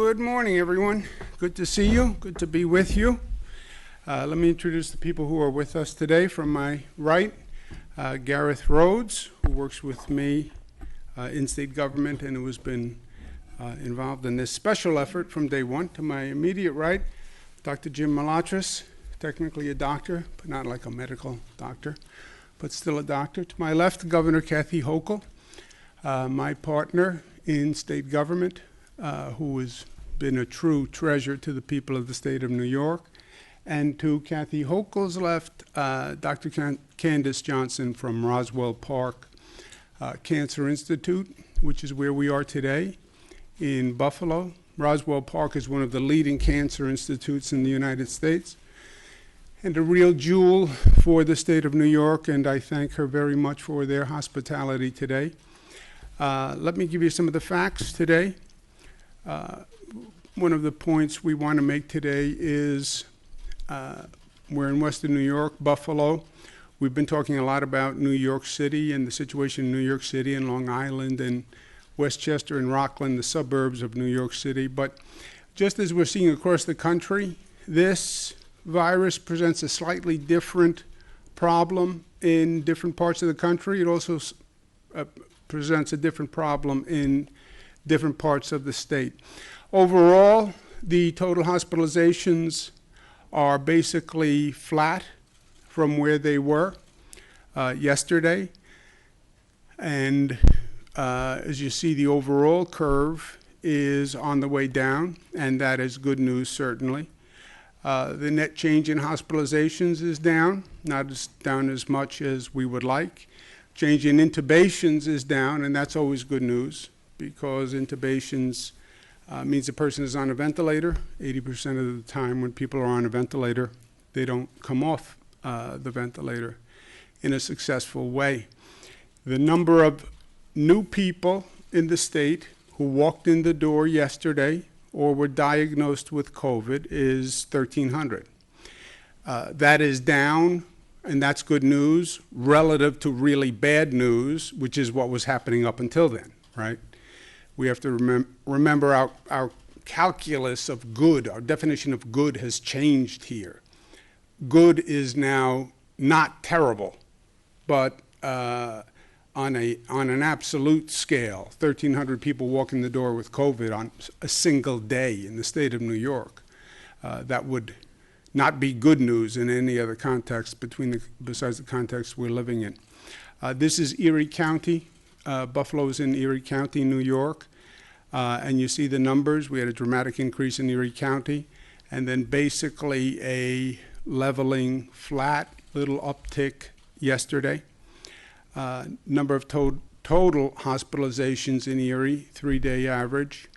Good morning, everyone. Good to see you. Good to be with you. Let me introduce the people who are with us today. From my right, Gareth Rhodes, who works with me in state government and who has been involved in this special effort from day one. To my immediate right, Dr. Jim Malatras, technically a doctor, but not like a medical doctor, but still a doctor. To my left, Governor Kathy Hochul, my partner in state government, who has been a true treasure to the people of the state of New York. And to Kathy Hochul's left, Dr. Candace Johnson from Roswell Park Cancer Institute, which is where we are today in Buffalo. Roswell Park is one of the leading cancer institutes in the United States and a real jewel for the state of New York, and I thank her very much for their hospitality today. Let me give you some of the facts today. One of the points we want to make today is we're in Western New York, Buffalo. We've been talking a lot about New York City and the situation in New York City and Long Island and Westchester and Rockland, the suburbs of New York City. But just as we're seeing across the country, this virus presents a slightly different problem in different parts of the country. It also presents a different problem in different parts of the state. Overall, the total hospitalizations are basically flat from where they were yesterday. And as you see, the overall curve is on the way down, and that is good news, certainly. The net change in hospitalizations is down, not as down as much as we would like. Change in intubations is down, and that's always good news, because intubations means the person is on a ventilator. 80% of the time when people are on a ventilator, they don't come off the ventilator in a successful way. The number of new people in the state who walked in the door yesterday or were diagnosed with COVID is 1,300. That is down, and that's good news, relative to really bad news, which is what was happening up until then, right? We have to remember our calculus of good, our definition of good has changed here. Good is now not terrible, but on an absolute scale, 1,300 people walk in the door with COVID on a single day in the state of New York. That would not be good news in any other context besides the context we're living in. This is Erie County. Buffalo is in Erie County, New York. And you see the numbers. We had a dramatic increase in Erie County, and then basically a leveling flat, little uptick yesterday. Number of total hospitalizations in Erie, 3-day average.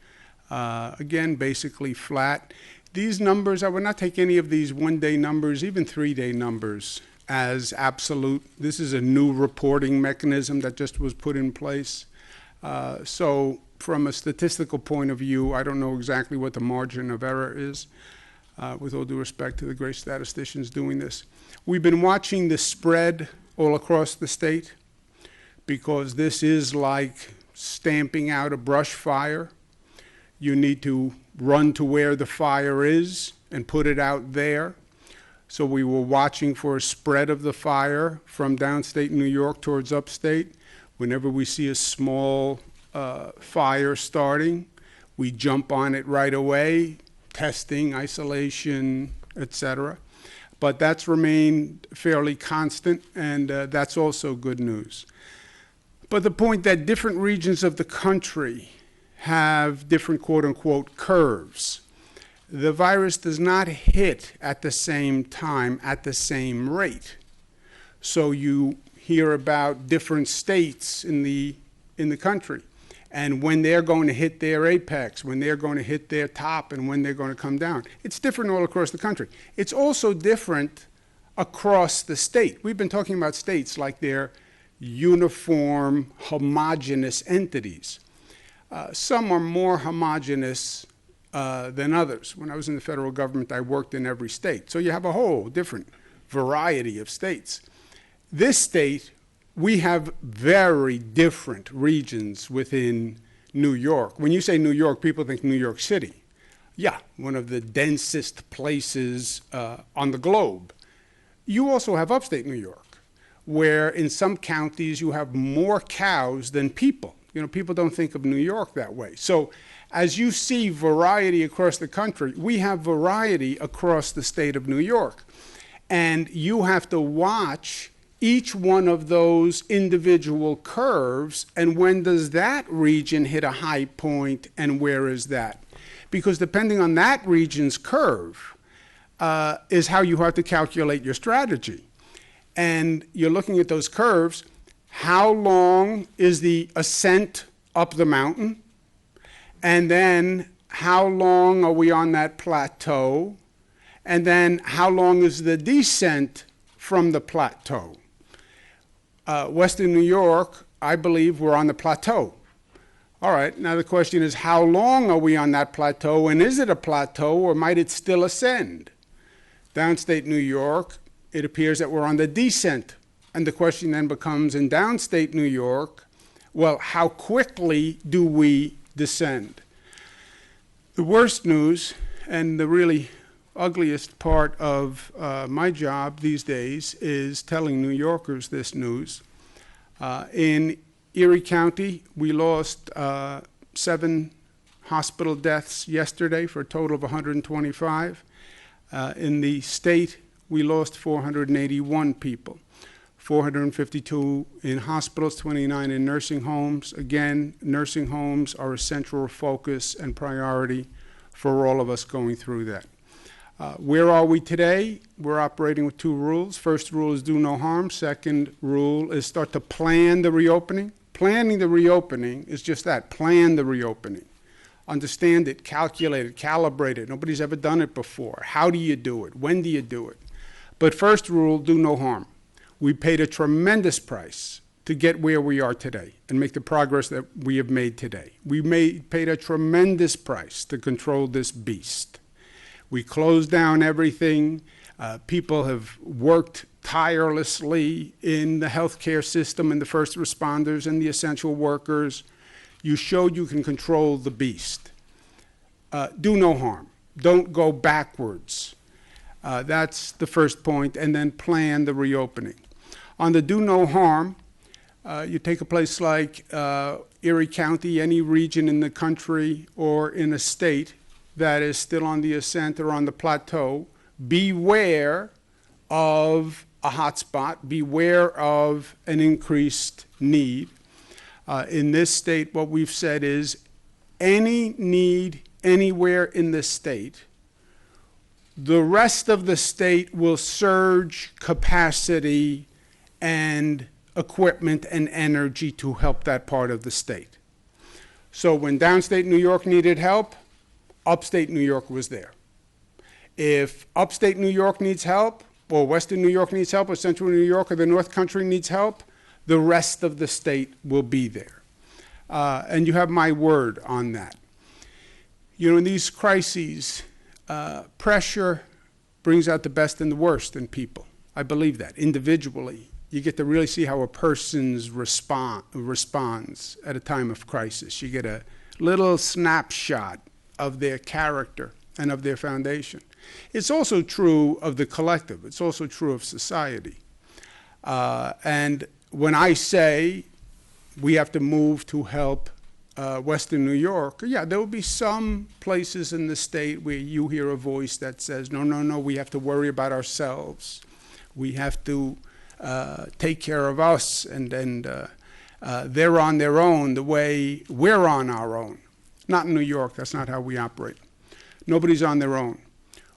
Again, basically flat. These numbers, I would not take any of these 1-day numbers, even 3-day numbers, as absolute. This is a new reporting mechanism that just was put in place. So from a statistical point of view, I don't know exactly what the margin of error is, with all due respect to the great statisticians doing this. We've been watching the spread all across the state, because this is like stamping out a brush fire. You need to run to where the fire is and put it out there. So we were watching for a spread of the fire from downstate New York towards upstate. Whenever we see a small fire starting, we jump on it right away, testing, isolation, etc. But that's remained fairly constant, and that's also good news. But the point that different regions of the country have different quote-unquote curves. The virus does not hit at the same time at the same rate. So you hear about different states in the country, and when they're going to hit their apex, when they're going to hit their top, and when they're going to come down. It's different all across the country. It's also different across the state. We've been talking about states like they're uniform, homogeneous entities. Some are more homogeneous than others. When I was in the federal government, I worked in every state. So you have a whole different variety of states. This state, we have very different regions within New York. When you say New York, people think New York City. Yeah, one of the densest places on the globe. You also have upstate New York, where in some counties you have more cows than people. You know, people don't think of New York that way. So as you see variety across the country, we have variety across the state of New York. And you have to watch each one of those individual curves, and when does that region hit a high point, and where is that? Because depending on that region's curve is how you have to calculate your strategy. And you're looking at those curves. How long is the ascent up the mountain? And then how long are we on that plateau? And then how long is the descent from the plateau? Western New York, I believe we're on the plateau. All right, now the question is, how long are we on that plateau, and is it a plateau, or might it still ascend? Downstate New York, it appears that we're on the descent. And the question then becomes, in downstate New York, well, how quickly do we descend? The worst news, and the really ugliest part of my job these days, is telling New Yorkers this news. In Erie County, we lost 7 hospital deaths yesterday for a total of 125. In the state, we lost 481 people, 452 in hospitals, 29 in nursing homes. Again, nursing homes are a central focus and priority for all of us going through that. Where are we today? We're operating with 2 rules. First rule is do no harm. Second rule is start to plan the reopening. Planning the reopening is just that, plan the reopening. Understand it, calculate it, calibrate it. Nobody's ever done it before. How do you do it? When do you do it? But first rule, do no harm. We paid a tremendous price to get where we are today and make the progress that we have made today. We paid a tremendous price to control this beast. We closed down everything. People have worked tirelessly in the healthcare system and the first responders and the essential workers. You showed you can control the beast. Do no harm. Don't go backwards. That's the first point, and then plan the reopening. On the do no harm, you take a place like Erie County, any region in the country or in a state that is still on the ascent or on the plateau, beware of a hotspot, beware of an increased need. In this state, what we've said is any need anywhere in the state, the rest of the state will surge capacity and equipment and energy to help that part of the state. So when downstate New York needed help, upstate New York was there. If upstate New York needs help, or western New York needs help, or central New York or the North Country needs help, the rest of the state will be there. And you have my word on that. You know, in these crises, pressure brings out the best and the worst in people. I believe that. Individually, you get to really see how a person's responds at a time of crisis. You get a little snapshot of their character and of their foundation. It's also true of the collective. It's also true of society. And when I say we have to move to help Western New York, yeah, there will be some places in the state where you hear a voice that says, no, no, no, we have to worry about ourselves. We have to take care of us, and they're on their own the way we're on our own. Not in New York. That's not how we operate. Nobody's on their own.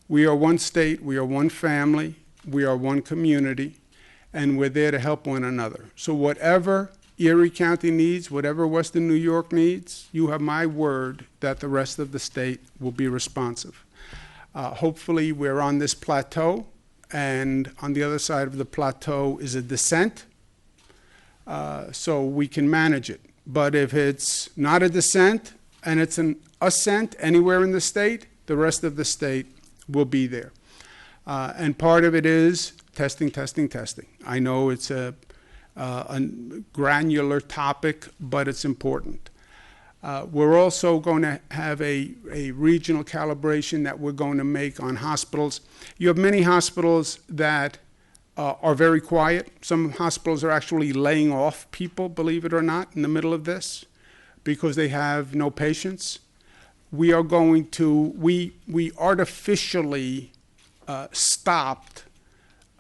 We are one state. We are one family. We are one community, and we're there to help one another. So whatever Erie County needs, whatever Western New York needs, you have my word that the rest of the state will be responsive. Hopefully we're on this plateau, and on the other side of the plateau is a descent, so we can manage it. But if it's not a descent and it's an ascent anywhere in the state, the rest of the state will be there. And part of it is testing, testing, testing. I know it's a granular topic, but it's important. We're also going to have a regional calibration that we're going to make on hospitals. You have many hospitals that are very quiet. Some hospitals are actually laying off people, believe it or not, in the middle of this because they have no patients. We are going to, we artificially stopped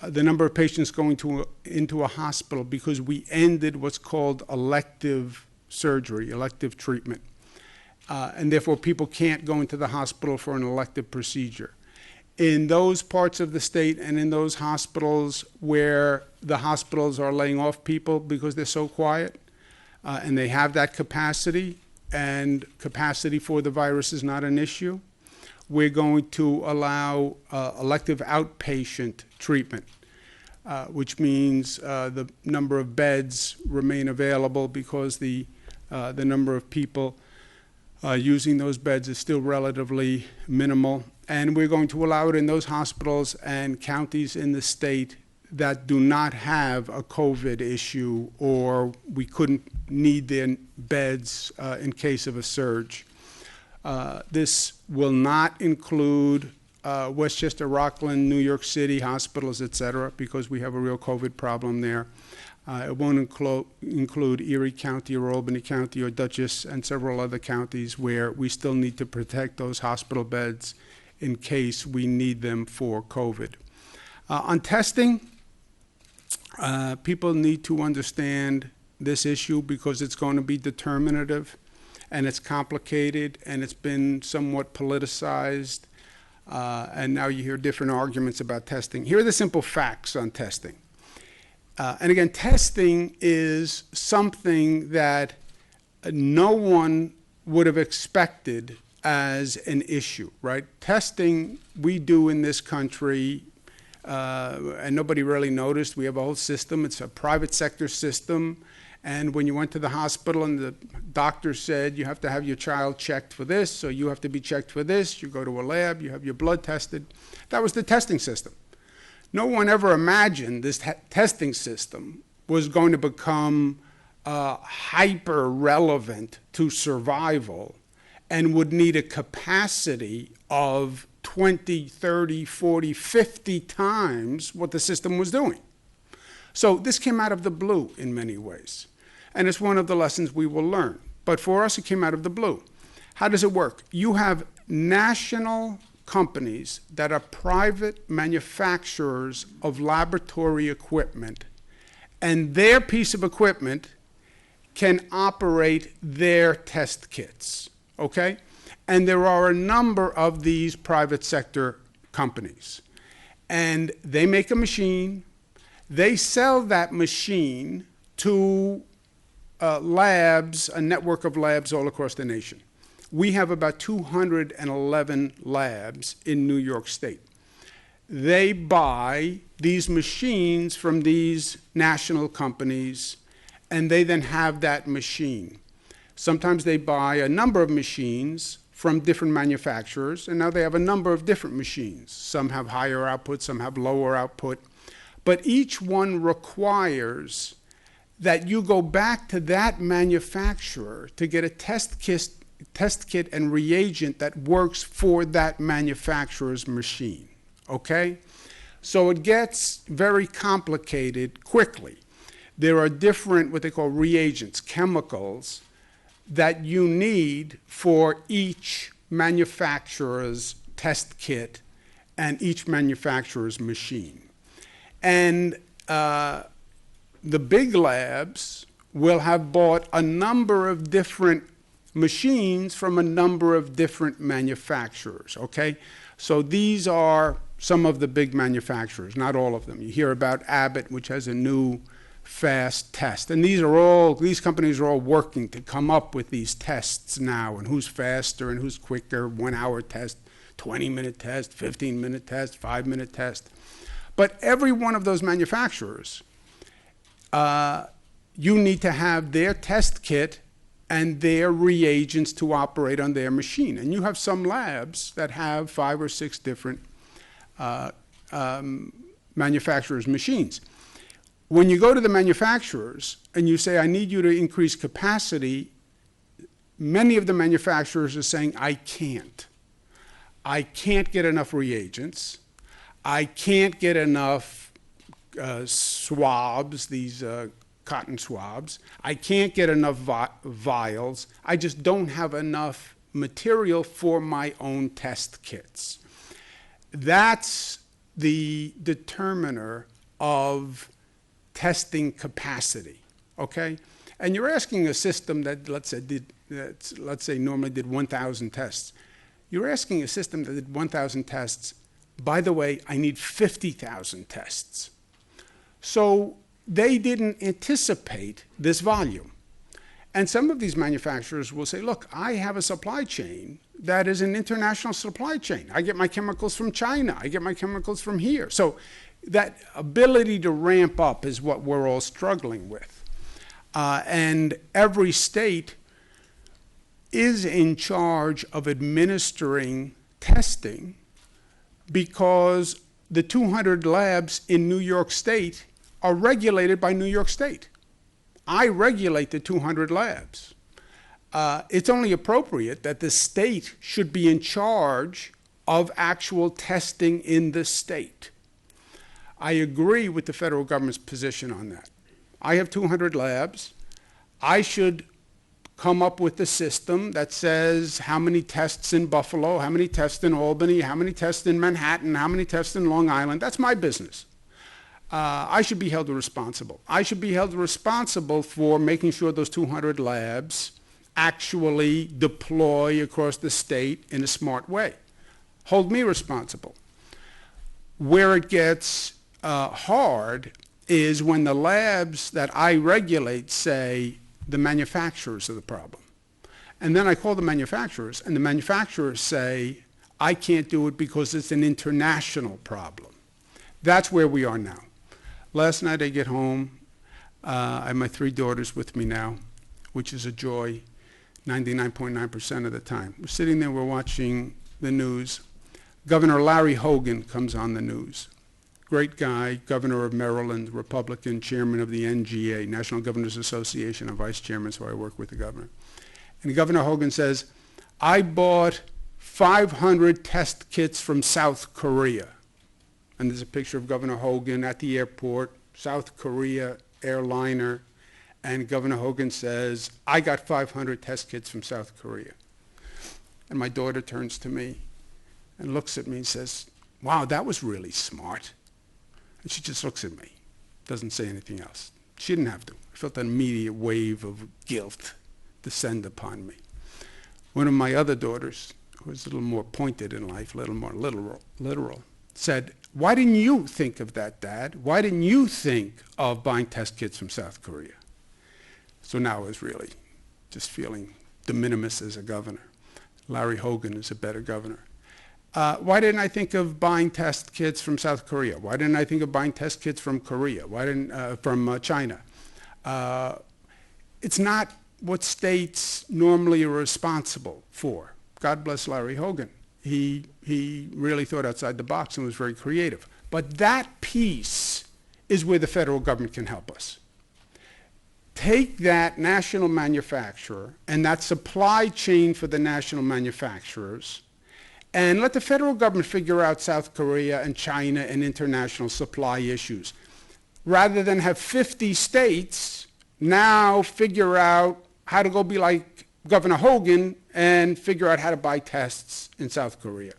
the number of patients going into a hospital because we ended what's called elective surgery, elective treatment. And therefore, people can't go into the hospital for an elective procedure. In those parts of the state and in those hospitals where the hospitals are laying off people because they're so quiet and they have that capacity, and capacity for the virus is not an issue, we're going to allow elective outpatient treatment, which means the number of beds remain available because the number of people using those beds is still relatively minimal. And we're going to allow it in those hospitals and counties in the state that do not have a COVID issue or we couldn't need their beds in case of a surge. This will not include Westchester, Rockland, New York City hospitals, et cetera, because we have a real COVID problem there. It won't include Erie County or Albany County or Dutchess and several other counties where we still need to protect those hospital beds in case we need them for COVID. On testing, people need to understand this issue because it's going to be determinative and it's complicated and it's been somewhat politicized. And now you hear different arguments about testing. Here are the simple facts on testing. And again, testing is something that no one would have expected as an issue, right? Testing we do in this country, and nobody really noticed. We have a whole system. It's a private sector system. And when you went to the hospital and the doctor said you have to have your child checked for this, so you have to be checked for this, you go to a lab, you have your blood tested. That was the testing system. No one ever imagined this testing system was going to become hyper relevant to survival and would need a capacity of 20, 30, 40, 50 times what the system was doing. So this came out of the blue in many ways. And it's one of the lessons we will learn. But for us, it came out of the blue. How does it work? You have national companies that are private manufacturers of laboratory equipment, and their piece of equipment can operate their test kits, okay? And there are a number of these private sector companies. And they make a machine, they sell that machine to labs, a network of labs all across the nation. We have about 211 labs in New York State. They buy these machines from these national companies, and they then have that machine. Sometimes they buy a number of machines from different manufacturers, and now they have a number of different machines. Some have higher output, some have lower output. But each one requires that you go back to that manufacturer to get a test kit and reagent that works for that manufacturer's machine, okay? So it gets very complicated quickly. There are different, what they call reagents, chemicals, that you need for each manufacturer's test kit and each manufacturer's machine. And the big labs will have bought a number of different machines from a number of different manufacturers, okay? So these are some of the big manufacturers, not all of them. You hear about Abbott, which has a new fast test. And these companies are all working to come up with these tests now, and who's faster and who's quicker, 1 hour test, 20-minute test, 15-minute test, 5-minute test. But every one of those manufacturers, you need to have their test kit and their reagents to operate on their machine. And you have some labs that have 5 or 6 different manufacturers' machines. When you go to the manufacturers and you say, I need you to increase capacity, many of the manufacturers are saying, I can't. I can't get enough reagents. I can't get enough swabs, these cotton swabs. I can't get enough vials. I just don't have enough material for my own test kits. That's the determiner of testing capacity, okay? And you're asking a system that, let's say normally did 1,000 tests. You're asking a system that did 1,000 tests, by the way, I need 50,000 tests. So they didn't anticipate this volume. And some of these manufacturers will say, look, I have a supply chain that is an international supply chain. I get my chemicals from China. I get my chemicals from here. So that ability to ramp up is what we're all struggling with. And every state is in charge of administering testing because the 200 labs in New York State are regulated by New York State. I regulate the 200 labs. It's only appropriate that the state should be in charge of actual testing in the state. I agree with the federal government's position on that. I have 200 labs. I should come up with a system that says how many tests in Buffalo, how many tests in Albany, how many tests in Manhattan, how many tests in Long Island. That's my business. I should be held responsible. I should be held responsible for making sure those 200 labs actually deploy across the state in a smart way. Hold me responsible. Where it gets hard is when the labs that I regulate say the manufacturers are the problem. And then I call the manufacturers, and the manufacturers say, I can't do it because it's an international problem. That's where we are now. Last night I get home. I have my 3 daughters with me now, which is a joy 99.9% of the time. We're sitting there, we're watching the news. Governor Larry Hogan comes on the news. Great guy, governor of Maryland, Republican, chairman of the NGA, National Governors Association, and vice chairman, so I work with the governor. And Governor Hogan says, I bought 500 test kits from South Korea. And there's a picture of Governor Hogan at the airport, South Korea airliner, and Governor Hogan says, I got 500 test kits from South Korea. And my daughter turns to me and looks at me and says, wow, that was really smart. And she just looks at me, doesn't say anything else. She didn't have to. I felt an immediate wave of guilt descend upon me. One of my other daughters, who was a little more pointed in life, a little more literal, said, why didn't you think of that, Dad? Why didn't you think of buying test kits from South Korea? So now I was really just feeling de minimis as a governor. Larry Hogan is a better governor. Why didn't I think of buying test kits from South Korea? Why didn't I think of buying test kits from Korea? Why didn't from China? It's not what states normally are responsible for. God bless Larry Hogan. He really thought outside the box and was very creative. But that piece is where the federal government can help us. Take that national manufacturer and that supply chain for the national manufacturers and let the federal government figure out South Korea and China and international supply issues. Rather than have 50 states now figure out how to go be like Governor Hogan and figure out how to buy tests in South Korea.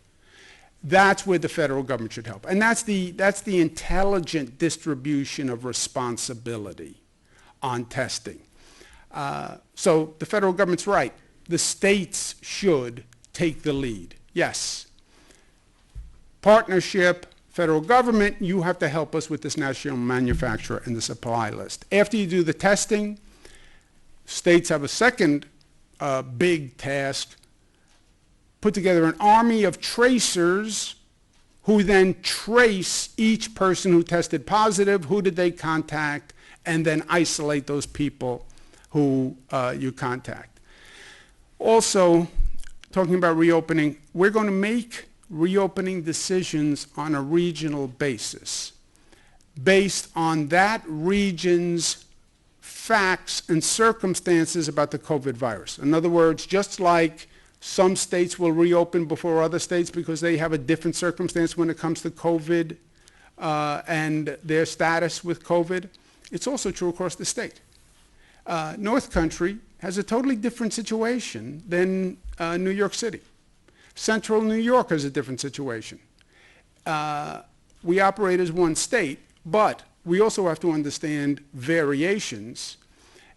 That's where the federal government should help. And that's the intelligent distribution of responsibility on testing. So the federal government's right. The states should take the lead. Yes. Partnership, federal government, you have to help us with this national manufacturer and the supply list. After you do the testing, states have a second big task. Put together an army of tracers who then trace each person who tested positive, who did they contact, and then isolate those people who you contact. Also, talking about reopening, we're going to make reopening decisions on a regional basis based on that region's facts and circumstances about the COVID virus. In other words, just like some states will reopen before other states because they have a different circumstance when it comes to COVID and their status with COVID, it's also true across the state. North Country has a totally different situation than New York City. Central New York has a different situation. We operate as one state, but we also have to understand variations,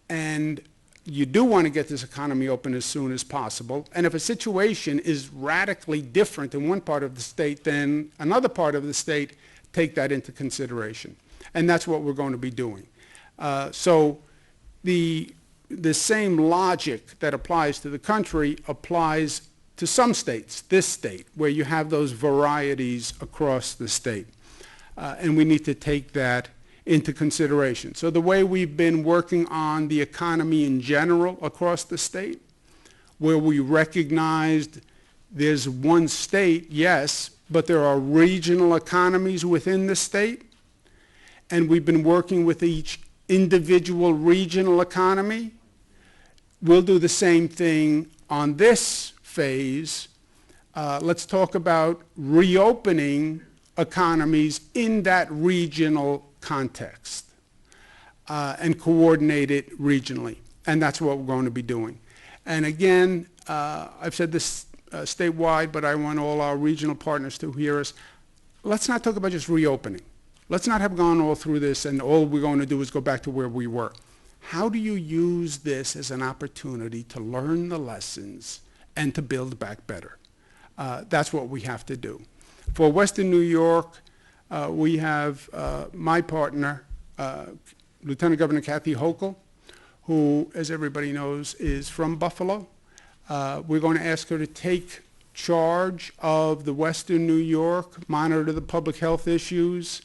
and you do want to get this economy open as soon as possible. And if a situation is radically different in one part of the state than another part of the state, take that into consideration. And that's what we're going to be doing. So the same logic that applies to the country applies to some states, this state, where you have those varieties across the state. And we need to take that into consideration. So the way we've been working on the economy in general across the state, where we recognized there's one state, yes, but there are regional economies within the state, and we've been working with each individual regional economy. We'll do the same thing on this phase. Let's talk about reopening economies in that regional context and coordinate it regionally. And that's what we're going to be doing. And again, I've said this statewide, but I want all our regional partners to hear us. Let's not talk about just reopening. Let's not have gone all through this and all we're going to do is go back to where we were. How do you use this as an opportunity to learn the lessons and to build back better? That's what we have to do. For Western New York, we have my partner, Lieutenant Governor Kathy Hochul, who, as everybody knows, is from Buffalo. We're going to ask her to take charge of the Western New York, monitor the public health issues,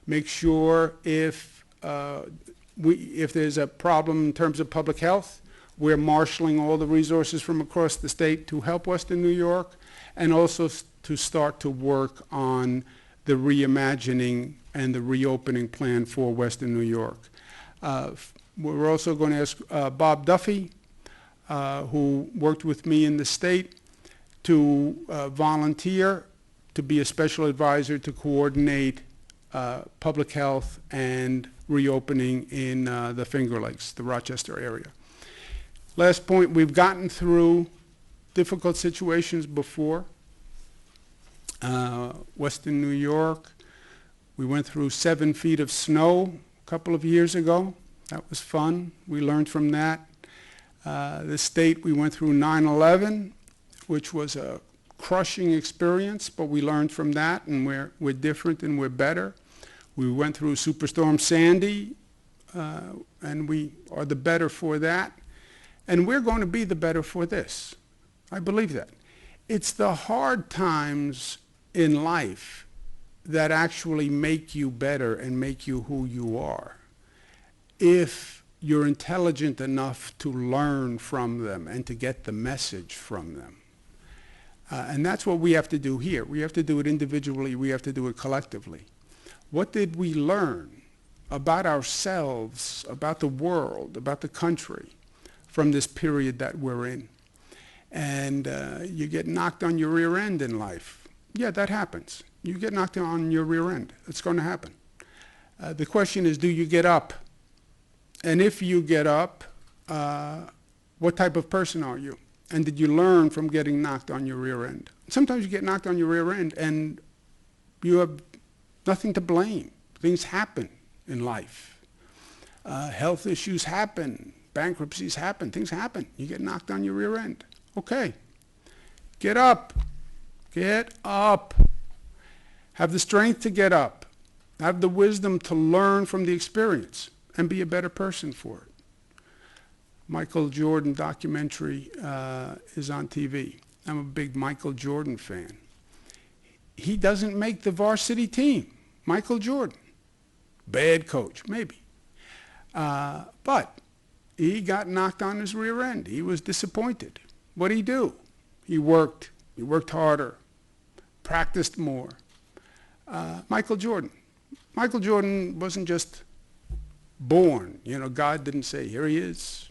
make sure if there's a problem in terms of public health, we're marshaling all the resources from across the state to help Western New York, and also to start to work on the reimagining and the reopening plan for Western New York. We're also going to ask Bob Duffy, who worked with me in the state, to volunteer to be a special advisor to coordinate public health and reopening in the Finger Lakes, the Rochester area. Last point, we've gotten through difficult situations before. Western New York, we went through 7 feet of snow a couple of years ago. That was fun. We learned from that. The state, we went through 9/11, which was a crushing experience, but we learned from that, and we're different and we're better. We went through Superstorm Sandy, and we are the better for that. And we're going to be the better for this. I believe that. It's the hard times in life that actually make you better and make you who you are, if you're intelligent enough to learn from them and to get the message from them. And that's what we have to do here. We have to do it individually. We have to do it collectively. What did we learn about ourselves, about the world, about the country from this period that we're in? And you get knocked on your rear end in life. Yeah, that happens. You get knocked on your rear end. It's going to happen. The question is, do you get up? And if you get up, what type of person are you? And did you learn from getting knocked on your rear end? Sometimes you get knocked on your rear end and you have nothing to blame. Things happen in life. Health issues happen. Bankruptcies happen. Things happen. You get knocked on your rear end. Okay. Get up. Get up. Have the strength to get up. Have the wisdom to learn from the experience and be a better person for it. Michael Jordan documentary is on TV. I'm a big Michael Jordan fan. He doesn't make the varsity team. Michael Jordan. Bad coach, maybe. But he got knocked on his rear end. He was disappointed. What did he do? He worked harder, practiced more. Michael Jordan. Michael Jordan wasn't just born. You know, God didn't say, here he is.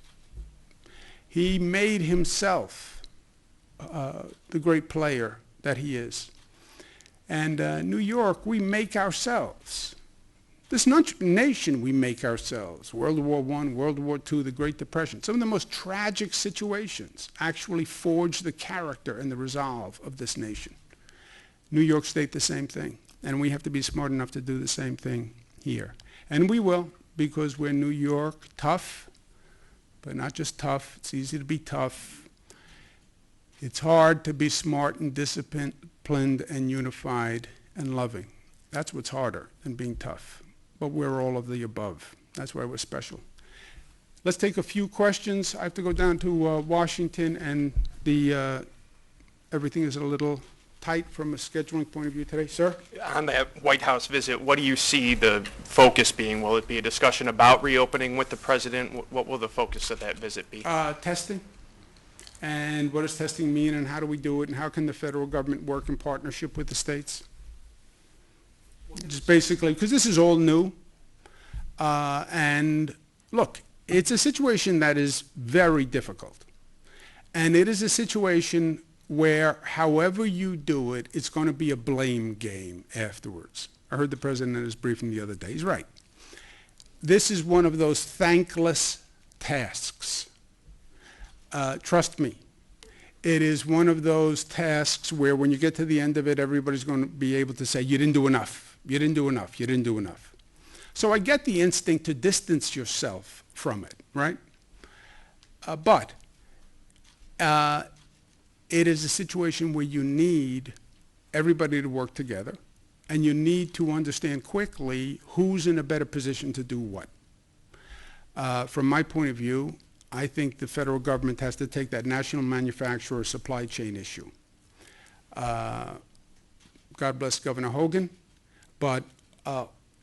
He made himself the great player that he is. And New York, we make ourselves. This nation, we make ourselves. World War I, World War II, the Great Depression. Some of the most tragic situations actually forged the character and the resolve of this nation. New York State, the same thing. And we have to be smart enough to do the same thing here. And we will, because we're New York, tough, but not just tough. It's easy to be tough. It's hard to be smart and disciplined and unified and loving. That's what's harder than being tough. But we're all of the above. That's why we're special. Let's take a few questions. I have to go down to Washington, and everything is a little tight from a scheduling point of view today. Sir? On that White House visit, what do you see the focus being? Will it be a discussion about reopening with the president? What will the focus of that visit be? Testing. And what does testing mean, and how do we do it, and how can the federal government work in partnership with the states? Just basically, because this is all new. And look, it's a situation that is very difficult. And it is a situation where, however you do it, it's going to be a blame game afterwards. I heard the president in his briefing the other day. He's right. This is one of those thankless tasks. Trust me. It is one of those tasks where when you get to the end of it, everybody's going to be able to say, you didn't do enough. You didn't do enough. You didn't do enough. So I get the instinct to distance yourself from it, right? But it is a situation where you need everybody to work together, and you need to understand quickly who's in a better position to do what. From my point of view, I think the federal government has to take that national manufacturer supply chain issue. God bless Governor Hogan, but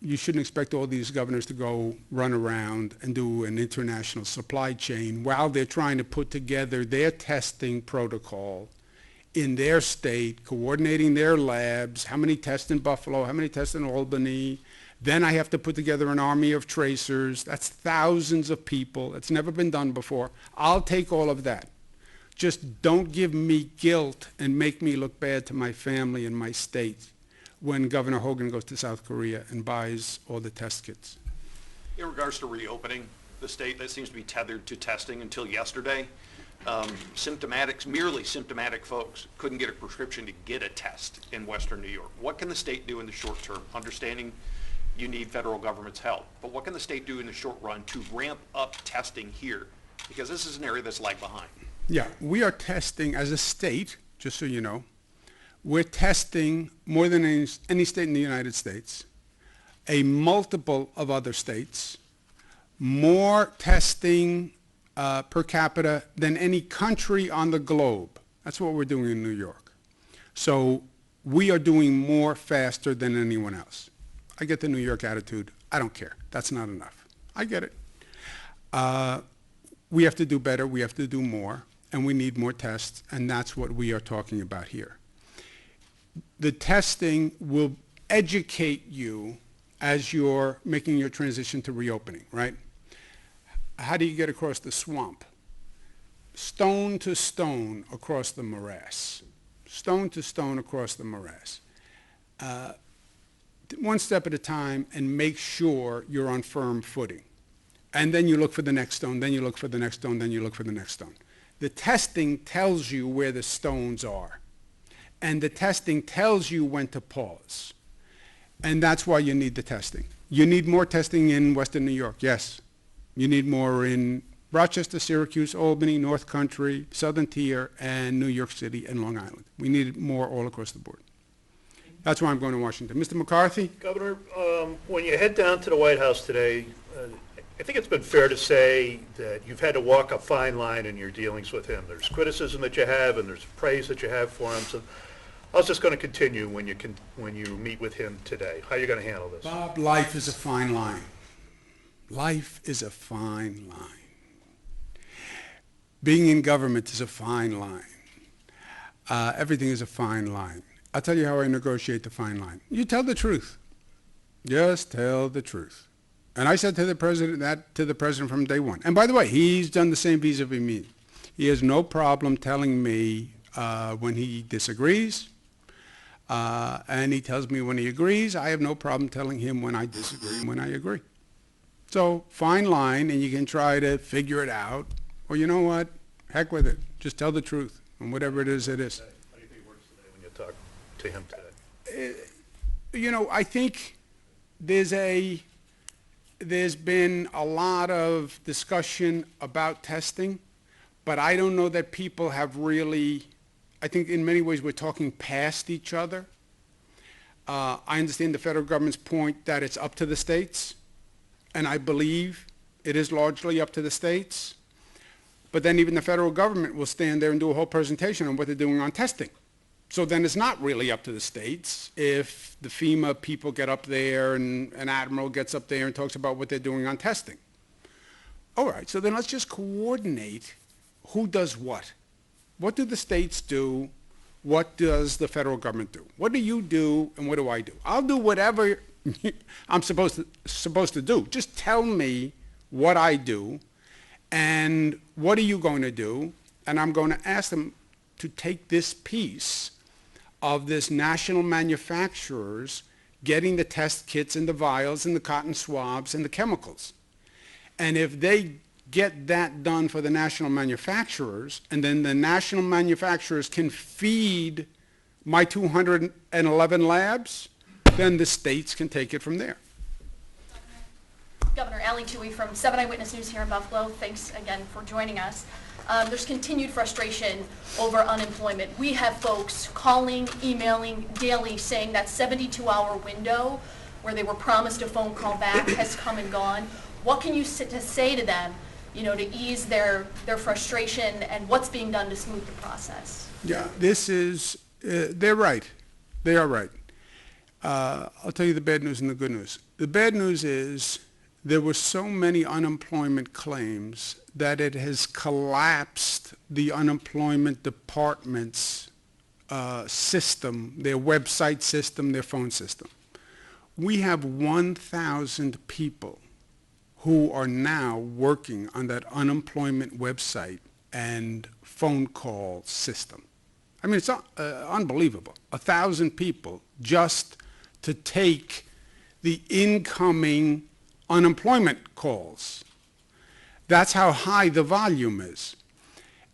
you shouldn't expect all these governors to go run around and do an international supply chain while they're trying to put together their testing protocol in their state, coordinating their labs, how many tests in Buffalo, how many tests in Albany. Then I have to put together an army of tracers. That's thousands of people. It's never been done before. I'll take all of that. Just don't give me guilt and make me look bad to my family and my state when Governor Hogan goes to South Korea and buys all the test kits. In regards to reopening the state, that seems to be tethered to testing until yesterday. Merely symptomatic folks couldn't get a prescription to get a test in Western New York. What can the state do in the short term? Understanding you need federal government's help, but what can the state do in the short run to ramp up testing here? Because this is an area that's lagged behind. Yeah, we are testing as a state, just so you know. We're testing more than any state in the United States, a multiple of other states, more testing per capita than any country on the globe. That's what we're doing in New York. So we are doing more faster than anyone else. I get the New York attitude. I don't care. That's not enough. I get it. We have to do better. We have to do more. And we need more tests. And that's what we are talking about here. The testing will educate you as you're making your transition to reopening, right? How do you get across the swamp? Stone to stone across the morass. Stone to stone across the morass. One step at a time, and make sure you're on firm footing. And then you look for the next stone, then you look for the next stone, then you look for the next stone. The testing tells you where the stones are. And the testing tells you when to pause. And that's why you need the testing. You need more testing in Western New York, yes. You need more in Rochester, Syracuse, Albany, North Country, Southern Tier, and New York City and Long Island. We need more all across the board. That's why I'm going to Washington. Mr. McCarthy? Governor, when you head down to the White House today, I think it's been fair to say that you've had to walk a fine line in your dealings with him. There's criticism that you have, and there's praise that you have for him. So how's this going to continue when you meet with him today? How are you going to handle this? Bob, life is a fine line. Life is a fine line. Being in government is a fine line. Everything is a fine line. I'll tell you how I negotiate the fine line. You tell the truth. Just tell the truth. And I said to the president from day one. And by the way, he's done the same vis-a-vis me. He has no problem telling me when he disagrees, and he tells me when he agrees. I have no problem telling him when I disagree and when I agree. So fine line, and you can try to figure it out. Or you know what? Heck with it. Just tell the truth, and whatever it is, it is. How do you think it works today when you talk to him today? You know, I think there's been a lot of discussion about testing, but I don't know that people have really, I think in many ways we're talking past each other. I understand the federal government's point that it's up to the states, and I believe it is largely up to the states. But then even the federal government will stand there and do a whole presentation on what they're doing on testing. So then it's not really up to the states if the FEMA people get up there and an admiral gets up there and talks about what they're doing on testing. All right, so then let's just coordinate who does what. What do the states do? What does the federal government do? What do you do and what do I do? I'll do whatever I'm supposed to do. Just tell me what I do and what are you going to do? And I'm going to ask them to take this piece of this national manufacturers getting the test kits and the vials and the cotton swabs and the chemicals. And if they get that done for the national manufacturers, and then the national manufacturers can feed my 211 labs, then the states can take it from there. Governor Ali Tui from 7 Eyewitness News here in Buffalo. Thanks again for joining us. There's continued frustration over unemployment. We have folks calling, emailing daily saying that 72-hour window where they were promised a phone call back has come and gone. What can you say to them, you know, to ease their frustration, and what's being done to smooth the process? Yeah, this is, they're right. They are right. I'll tell you the bad news and the good news. The bad news is there were so many unemployment claims that it has collapsed the unemployment department's system, their website system, their phone system. We have 1,000 people who are now working on that unemployment website and phone call system. I mean, it's unbelievable. 1,000 people just to take the incoming unemployment calls. That's how high the volume is.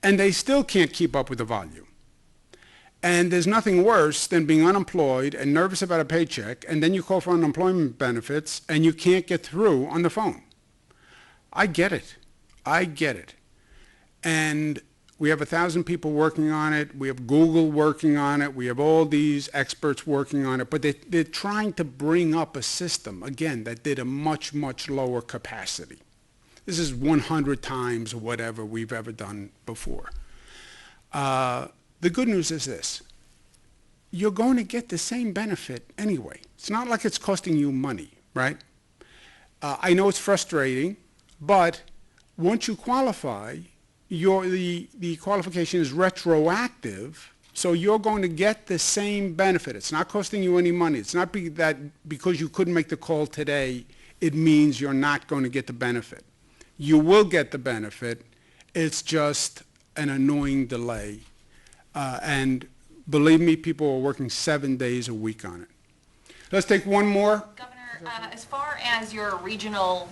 And they still can't keep up with the volume. And there's nothing worse than being unemployed and nervous about a paycheck, and then you call for unemployment benefits and you can't get through on the phone. I get it. I get it. And we have 1,000 people working on it. We have Google working on it. We have all these experts working on it. But they're trying to bring up a system, again, that did a much, much lower capacity. This is 100 times whatever we've ever done before. The good news is this. You're going to get the same benefit anyway. It's not like it's costing you money, right? I know it's frustrating, but once you qualify, the qualification is retroactive, so you're going to get the same benefit. It's not costing you any money. It's not that because you couldn't make the call today, it means you're not going to get the benefit. You will get the benefit. It's just an annoying delay. And believe me, people are working 7 days a week on it. Let's take one more. Governor, as far as your regional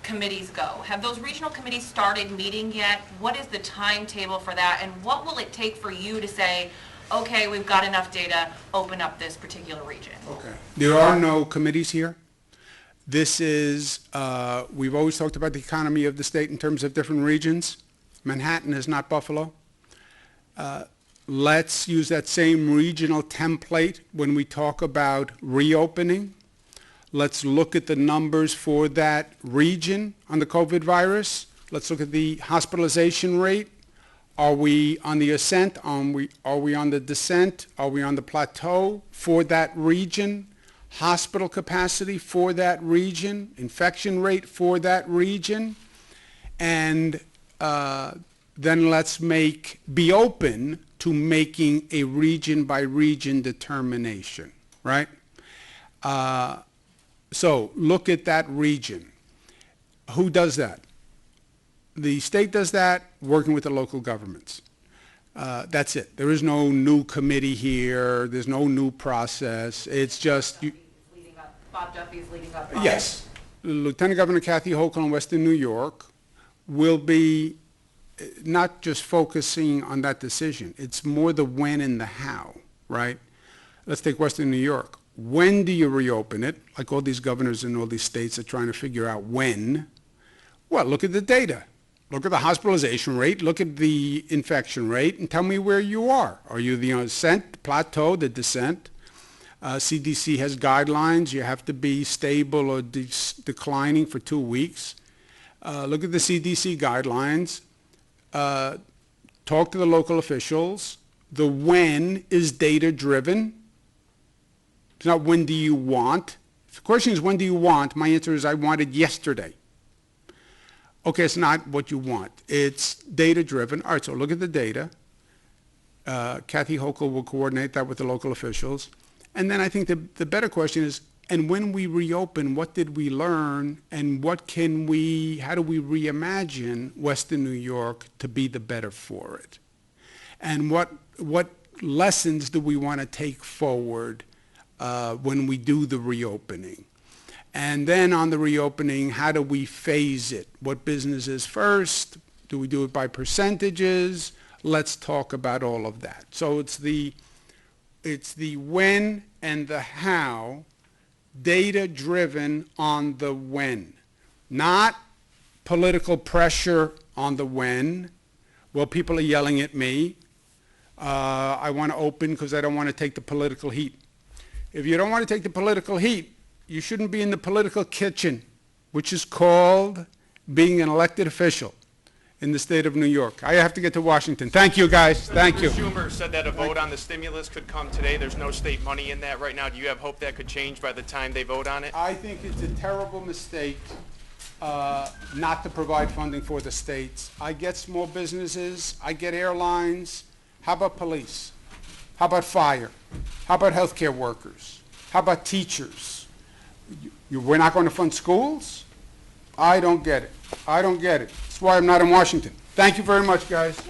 committees go, have those regional committees started meeting yet? What is the timetable for that, and what will it take for you to say, okay, we've got enough data, open up this particular region? Okay. There are no committees here. This is, we've always talked about the economy of the state in terms of different regions. Manhattan is not Buffalo. Let's use that same regional template when we talk about reopening. Let's look at the numbers for that region on the COVID virus. Let's look at the hospitalization rate. Are we on the ascent? Are we on the descent? Are we on the plateau for that region? Hospital capacity for that region, infection rate for that region, and then let's be open to making a region by region determination, right? So look at that region. Who does that? The state does that, working with the local governments. That's it. There is no new committee here. There's no new process. It's just... Bob Duffy is leading up. Yes. Lieutenant Governor Kathy Hochul in Western New York will be not just focusing on that decision. It's more the when and the how, right? Let's take Western New York. When do you reopen it? Like all these governors in all these states are trying to figure out when. Well, look at the data. Look at the hospitalization rate. Look at the infection rate and tell me where you are. Are you the ascent, plateau, the descent? CDC has guidelines. You have to be stable or declining for 2 weeks. Look at the CDC guidelines. Talk to the local officials. The when is data-driven. It's not when do you want. If the question is when do you want, my answer is I want it yesterday. Okay, it's not what you want. It's data-driven. All right, so look at the data. Kathy Hochul will coordinate that with the local officials. And then I think the better question is, and when we reopen, what did we learn, and how do we reimagine Western New York to be the better for it? And what lessons do we want to take forward when we do the reopening? And then on the reopening, how do we phase it? What businesses first? Do we do it by percentages? Let's talk about all of that. So it's the when and the how, data-driven on the when, not political pressure on the when. Well, people are yelling at me. I want to open because I don't want to take the political heat. If you don't want to take the political heat, you shouldn't be in the political kitchen, which is called being an elected official in the state of New York. I have to get to Washington. Thank you, guys. Thank you. Schumer said that a vote on the stimulus could come today. There's no state money in that right now. Do you have hope that could change by the time they vote on it? I think it's a terrible mistake not to provide funding for the states. I get small businesses. I get airlines. How about police? How about fire? How about healthcare workers? How about teachers? We're not going to fund schools? I don't get it. I don't get it. That's why I'm not in Washington. Thank you very much, guys.